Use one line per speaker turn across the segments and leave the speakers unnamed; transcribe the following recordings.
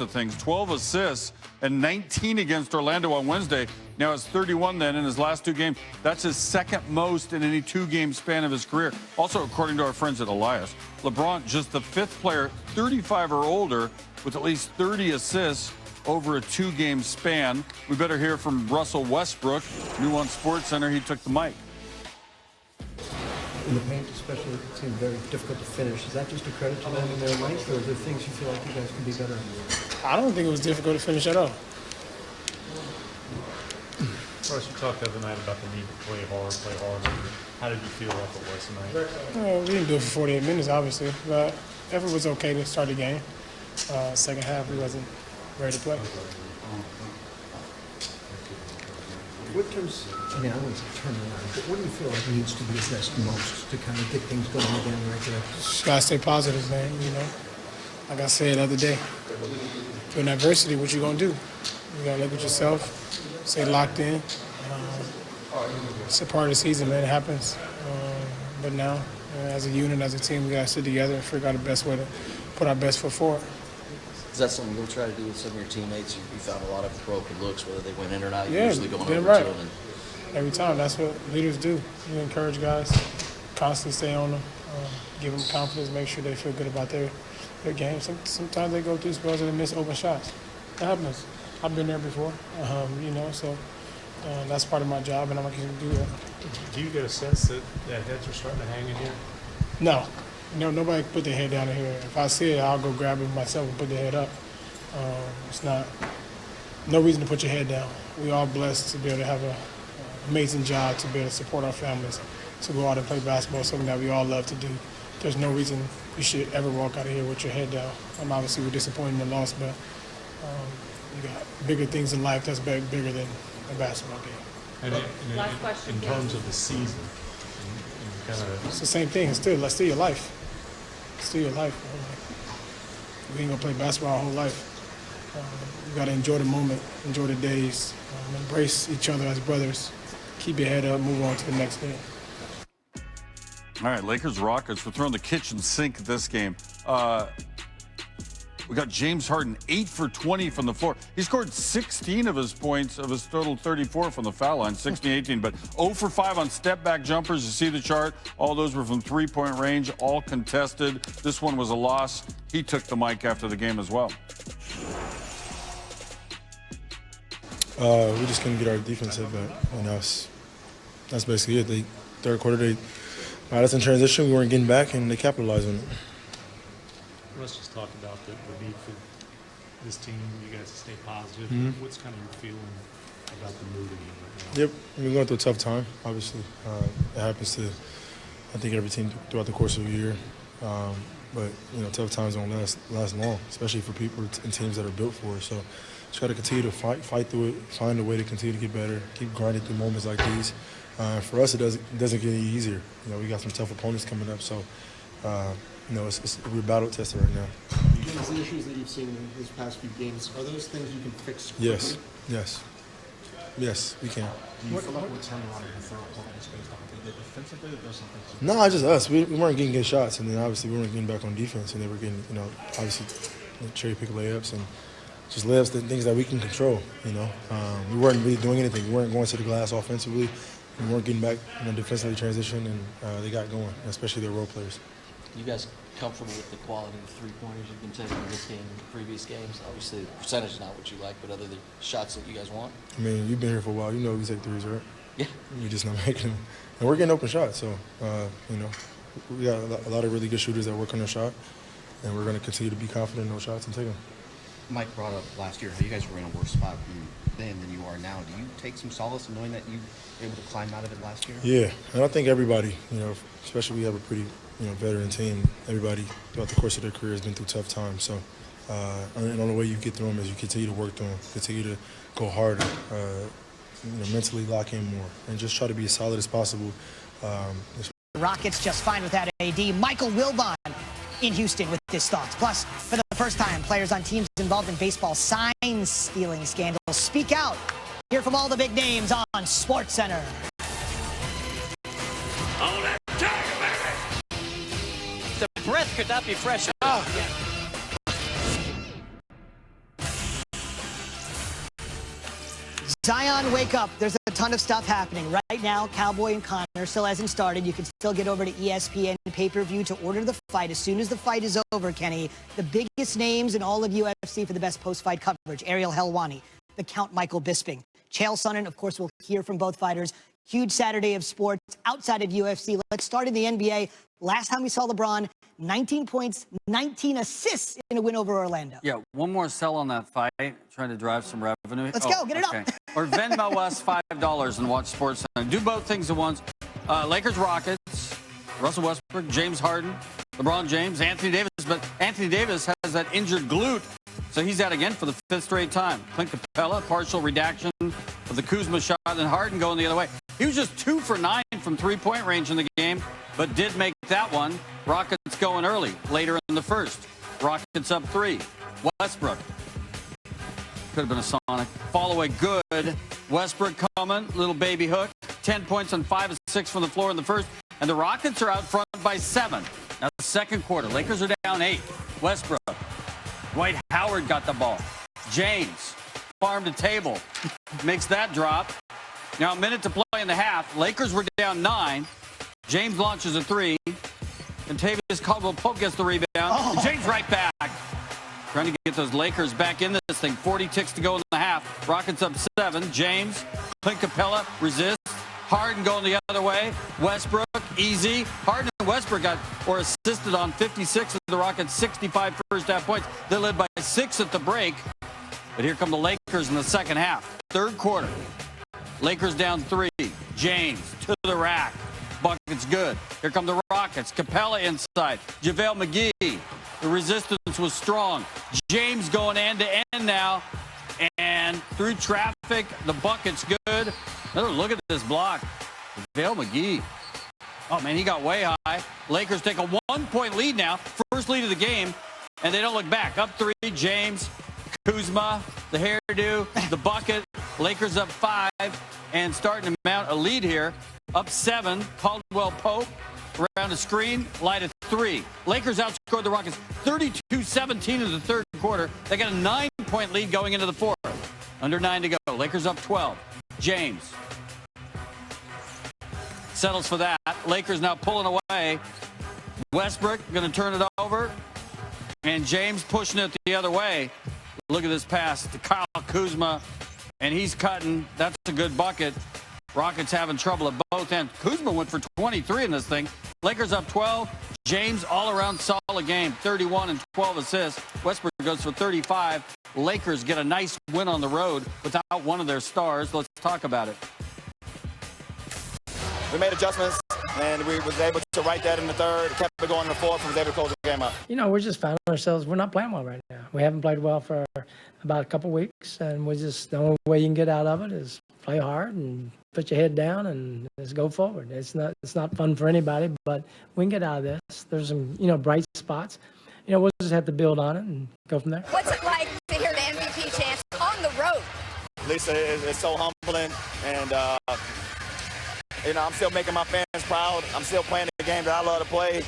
of things. 12 assists and 19 against Orlando on Wednesday. Now has 31 then in his last 2 games. That's his second most in any 2-game span of his career. Also, according to our friends at Elias, LeBron just the 5th player 35 or older with at least 30 assists over a 2-game span. We better hear from Russell Westbrook, new on SportsCenter. He took the mic.
In the paint, especially, it seemed very difficult to finish. Is that just a credit to them and their length, or are there things you feel like you guys can be better at?
I don't think it was difficult to finish at all.
Russ, you talked the other night about the need to play hard. How did you feel like it was tonight?
Well, we didn't do it for 48 minutes, obviously, but effort was okay to start the game. Second half, we wasn't ready to play.
What terms, I mean, I wouldn't say turn around, but what do you feel like needs to be addressed most to kind of get things going again right there?
Just gotta stay positive, man, you know. Like I said the other day, in adversity, what you gonna do? You gotta look at yourself, stay locked in. It's a part of the season, man, it happens. But now, as a unit, as a team, we gotta sit together and figure out the best way to put our best foot forward.
Is that something you'll try to do with some of your teammates? You found a lot of broken looks, whether they went in or not.
Yeah,
usually going over
right.
to them.
Every time, that's what leaders do. You encourage guys, constantly stay on them, give them confidence, make sure they feel good about their game. Sometimes they go through spells and they miss open shots. That happens. I've been there before, you know, so that's part of my job, and I'm going to do that.
Do you get a sense that heads are starting to hang in here?
No, nobody put their head down in here. If I see it, I'll go grab it myself and put their head up. It's no reason to put your head down. We all blessed to be able to have an amazing job, to be able to support our families, to go out and play basketball, something that we all love to do. There's no reason you should ever walk out of here with your head down. Obviously, we're disappointed in the loss, but you got bigger things in life that's bigger than a basketball game.
And in terms of the season,
it's the same thing. It's still your life. It's still your life. We ain't gonna play basketball our whole life. You gotta enjoy the moment, enjoy the days, embrace each other as brothers. Keep your head up, move on to the next game.
All right, Lakers Rockets. We're throwing the kitchen sink this game. We got James Harden 8 for 20 from the floor. He scored 16 of his points of his total 34 from the foul line, 16-18, but 0 for 5 on step-back jumpers. You see the chart. All those were from three-point range, all contested. This one was a loss. He took the mic after the game as well.
We just couldn't get our defense hit back, and that's basically it. Third quarter, they had us in transition. We weren't getting back, and they capitalized on it.
Russ just talked about the need for this team, you guys to stay positive.
Mm-hmm.
What's kind of your feeling about the mood right now?
Yep, we're going through a tough time, obviously. It happens to, I think, every team throughout the course of a year. But, you know, tough times don't last long, especially for people and teams that are built for it. So just got to continue to fight through it, find a way to continue to get better, keep grinding through moments like these. For us, it doesn't get any easier. You know, we got some tough opponents coming up, so you know, we're battle tested right now.
The issues that you've seen in these past few games, are those things you can fix quickly?
Yes, we can.
Do you feel like we're turning around in the third quarter based on the defensively, or there's something?
No, just us. We weren't getting good shots, and then obviously we weren't getting back on defense, and they were getting, you know, obviously cherry pick layups and just layups, the things that we can control. You know, we weren't really doing anything. We weren't going to the glass offensively. We weren't getting back, you know, defensively transition, and they got going, especially their role players.
You guys comfortable with the quality of three-pointers you've been taking in this game and previous games? Obviously, the percentage is not what you like, but other than shots that you guys want?
I mean, you've been here for a while. You know we take threes, right?
Yeah.
We're just not making them. And we're getting open shots, so, you know, we got a lot of really good shooters that work on their shot, and we're going to continue to be confident in those shots and take them.
Mike brought up last year how you guys were in a worse spot then than you are now. Do you take some solace in knowing that you were able to climb out of it last year?
Yeah, and I think everybody, you know, especially we have a pretty, you know, veteran team. Everybody throughout the course of their career has been through tough times. So, and the only way you get through them is you continue to work through them, continue to go harder, you know, mentally lock in more, and just try to be as solid as possible.
Rockets just fine without AD. Michael Wilbon in Houston with his thoughts. Plus, for the first time, players on teams involved in baseball sign-stealing scandals speak out. Hear from all the big names on SportsCenter.
Oh, that tiger, baby! The breath could not be fresher. Oh. Yeah.
Zion, wake up. There's a ton of stuff happening. Right now, Cowboy and Connor still hasn't started. You can still get over to ESPN pay-per-view to order the fight. As soon as the fight is over, Kenny, the biggest names in all of UFC for the best post-fight coverage. Ariel Helwani, the Count Michael Bisping. Chael Sonnen, of course, we'll hear from both fighters. Huge Saturday of sports outside of UFC. Let's start in the NBA. Last time we saw LeBron, 19 points, 19 assists in a win over Orlando.
Yeah, one more sell on that fight, trying to drive some revenue.
Let's go, get it up.
Or Venmo us $5 and watch Sports Center. Do both things at once. Lakers, Rockets, Russell Westbrook, James Harden, LeBron James, Anthony Davis. But Anthony Davis has that injured glute, so he's out again for the 5th straight time. Clint Capella, partial redaction of the Kuzma shot, and Harden going the other way. He was just 2 for 9 from three-point range in the game, but did make that one. Rockets going early, later in the first. Rockets up 3. Westbrook. Could have been a Sonic. Fall away good. Westbrook coming, little baby hook. 10 points on 5 of 6 from the floor in the first. And the Rockets are out front by 7. Now the second quarter, Lakers are down 8. Westbrook. Dwight Howard got the ball. James, farm to table, makes that drop. Now a minute to play in the half. Lakers were down 9. James launches a 3. And Tavius Caldwell-Pope gets the rebound. And James right back. Trying to get those Lakers back in this thing. 40 ticks to go in the half. Rockets up 7. James, Clint Capella resists. Harden going the other way. Westbrook, easy. Harden and Westbrook assisted on 56 of the Rockets' 65 first half points. They led by 6 at the break. But here come the Lakers in the second half. Third quarter. Lakers down 3. James to the rack. Bucket's good. Here come the Rockets. Capella inside. JaVale McGee. The resistance was strong. James going end to end now. And through traffic, the bucket's good. Another look at this block. JaVale McGee. Oh, man, he got way high. Lakers take a 1-point lead now. First lead of the game. And they don't look back. Up 3, James, Kuzma, the hairdo, the bucket. Lakers up 5 and starting to mount a lead here. Up 7, Caldwell-Pope around the screen, light at 3. Lakers outscored the Rockets 32-17 in the third quarter. They got a 9-point lead going into the fourth. Under 9 to go. Lakers up 12. James settles for that. Lakers now pulling away. Westbrook going to turn it over. And James pushing it the other way. Look at this pass to Kyle Kuzma. And he's cutting. That's a good bucket. Rockets having trouble at both ends. Kuzma went for 23 in this thing. Lakers up 12. James all-around solid game. 31 and 12 assists. Westbrook goes for 35. Lakers get a nice win on the road without one of their stars. Let's talk about it.
We made adjustments, and we was able to right that in the third. Kept it going in the fourth, and was able to close the game out.
You know, we're just finding ourselves, we're not playing well right now. We haven't played well for about a couple weeks, and we're just, the only way you can get out of it is play hard and put your head down and just go forward. It's not fun for anybody, but we can get out of this. There's some, bright spots. We'll just have to build on it and go from there.
What's it like to hear the MVP chants on the road?
Lisa, it's so humbling, and I'm still making my fans proud. I'm still playing the game that I love to play,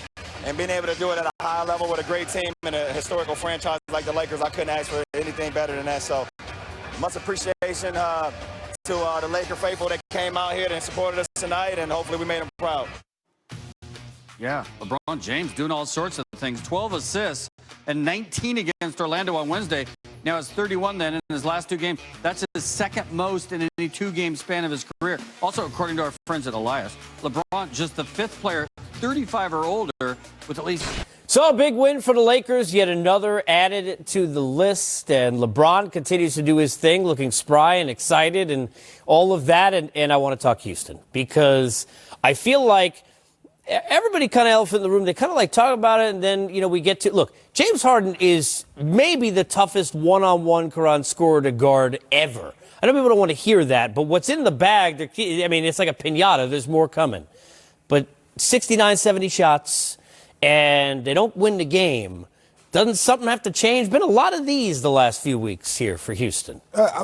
and being able to do it at a high level with a great team and a historical franchise like the Lakers, I couldn't ask for anything better than that. So much appreciation to the Laker faithful that came out here and supported us tonight, and hopefully we made them proud.
Yeah, LeBron James doing all sorts of things. 12 assists and 19 against Orlando on Wednesday. Now it's 31 then in his last 2 games. That's his second most in any 2-game span of his career. Also, according to our friends at Elias, LeBron just the 5th player 35 or older with at least.
So a big win for the Lakers, yet another added to the list, and LeBron continues to do his thing, looking spry and excited and all of that. And I want to talk Houston because I feel like everybody kind of elephant in the room. They kind of like talk about it, and then, we get to look. James Harden is maybe the toughest one-on-one Quran scorer to guard ever. I know people don't want to hear that, but what's in the bag, it's like a piñata. There's more coming. But 69, 70 shots, and they don't win the game. Doesn't something have to change? Been a lot of these the last few weeks here for Houston.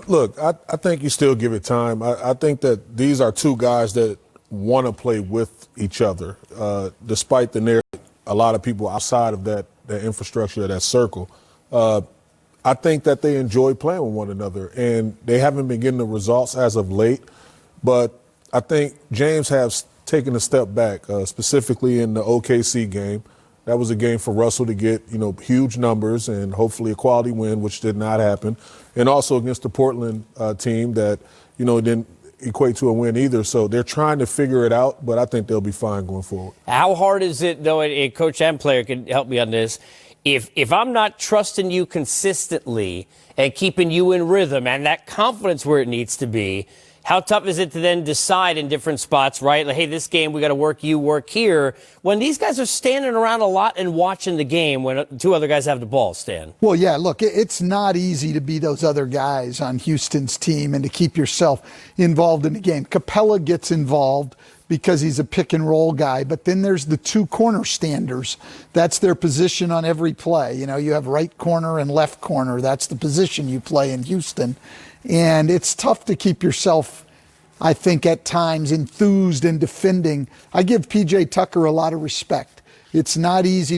Look, I think you still give it time. I think that these are 2 guys that want to play with each other, despite the narrative. A lot of people outside of that infrastructure, that circle. I think that they enjoy playing with one another, and they haven't been getting the results as of late. But I think James has taken a step back, specifically in the OKC game. That was a game for Russell to get, huge numbers and hopefully a quality win, which did not happen. And also against the Portland team that, didn't equate to a win either. So they're trying to figure it out, but I think they'll be fine going forward.
How hard is it, though, a coach and player can help me on this, if I'm not trusting you consistently and keeping you in rhythm and that confidence where it needs to be, how tough is it to then decide in different spots, right? Like, hey, this game, we got to work here. When these guys are standing around a lot and watching the game when two other guys have the ball, Stan.
Well, yeah, look, it's not easy to be those other guys on Houston's team and to keep yourself involved in the game. Capella gets involved because he's a pick and roll guy, but then there's the two corner standers. That's their position on every play. You have right corner and left corner. That's the position you play in Houston. And it's tough to keep yourself, I think, at times enthused in defending. I give P.J. Tucker a lot of respect. It's not easy to